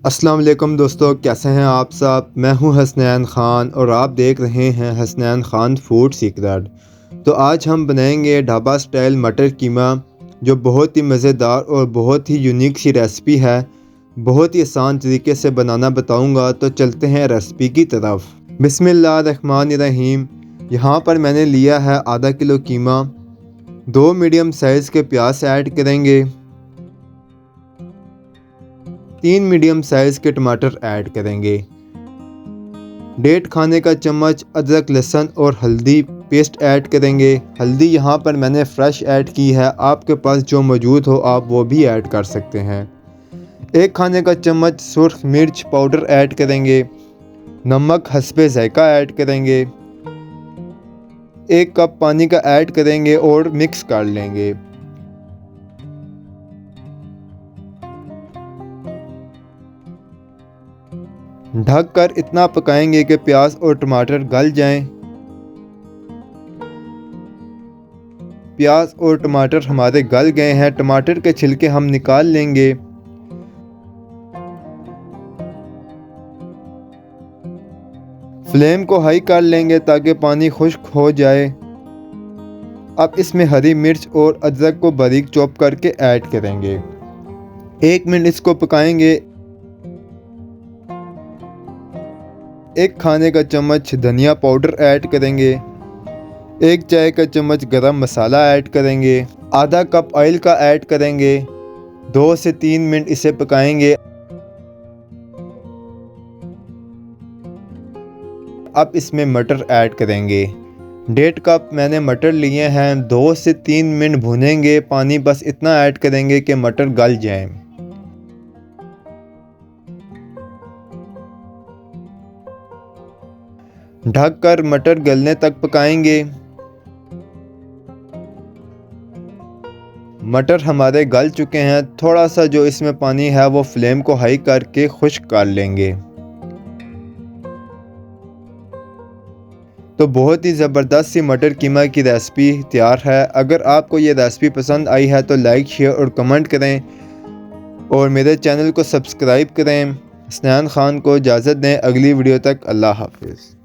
अस्सलाम वालेकुम दोस्तों, कैसे हैं आप सब। मैं हूं हसनैन ख़ान और आप देख रहे हैं हसनैन ख़ान फूड सीक्रेट। तो आज हम बनाएंगे ढाबा स्टाइल मटर कीमा, जो बहुत ही मज़ेदार और बहुत ही यूनिक सी रेसिपी है। बहुत ही आसान तरीके से बनाना बताऊंगा, तो चलते हैं रेसिपी की तरफ। बिस्मिल्लाहिर्रहमानिर्रहीम। यहाँ पर मैंने लिया है आधा किलो कीमा। 2 मीडियम साइज़ के प्याज ऐड करेंगे। 3 मीडियम साइज़ के टमाटर ऐड करेंगे। 1.5 खाने का चम्मच अदरक लहसुन और हल्दी पेस्ट ऐड करेंगे। हल्दी यहाँ पर मैंने फ्रेश ऐड की है, आपके पास जो मौजूद हो आप वो भी ऐड कर सकते हैं। 1 खाने का चम्मच सुर्ख मिर्च पाउडर ऐड करेंगे। नमक हस्बे ज़ायका ऐड करेंगे। 1 कप पानी का ऐड करेंगे और मिक्स कर लेंगे। ढककर इतना पकाएंगे कि प्याज और टमाटर गल जाएं। प्याज और टमाटर हमारे गल गए हैं। टमाटर के छिलके हम निकाल लेंगे। फ्लेम को हाई कर लेंगे ताकि पानी खुश्क हो जाए। अब इसमें हरी मिर्च और अदरक को बारीक चॉप करके ऐड करेंगे। 1 मिनट इसको पकाएंगे। 1 खाने का चम्मच धनिया पाउडर ऐड करेंगे। 1 चाय का चम्मच गरम मसाला ऐड करेंगे। आधा कप ऑयल का ऐड करेंगे। 2 से 3 मिनट इसे पकाएंगे। अब इसमें मटर ऐड करेंगे। 1.5 कप मैंने मटर लिए हैं। 2 से 3 मिनट भूनेंगे। पानी बस इतना ऐड करेंगे कि मटर गल जाएं। ढककर मटर गलने तक पकाएंगे। मटर हमारे गल चुके हैं। थोड़ा सा जो इसमें पानी है वो फ्लेम को हाई करके खुश्क कर लेंगे। तो बहुत ही ज़बरदस्त सी मटर कीमा की रेसिपी तैयार है। अगर आपको ये रेसिपी पसंद आई है तो लाइक शेयर और कमेंट करें और मेरे चैनल को सब्सक्राइब करें। हसनैन ख़ान को इजाज़त दें। अगली वीडियो तक अल्लाह हाफ़िज़।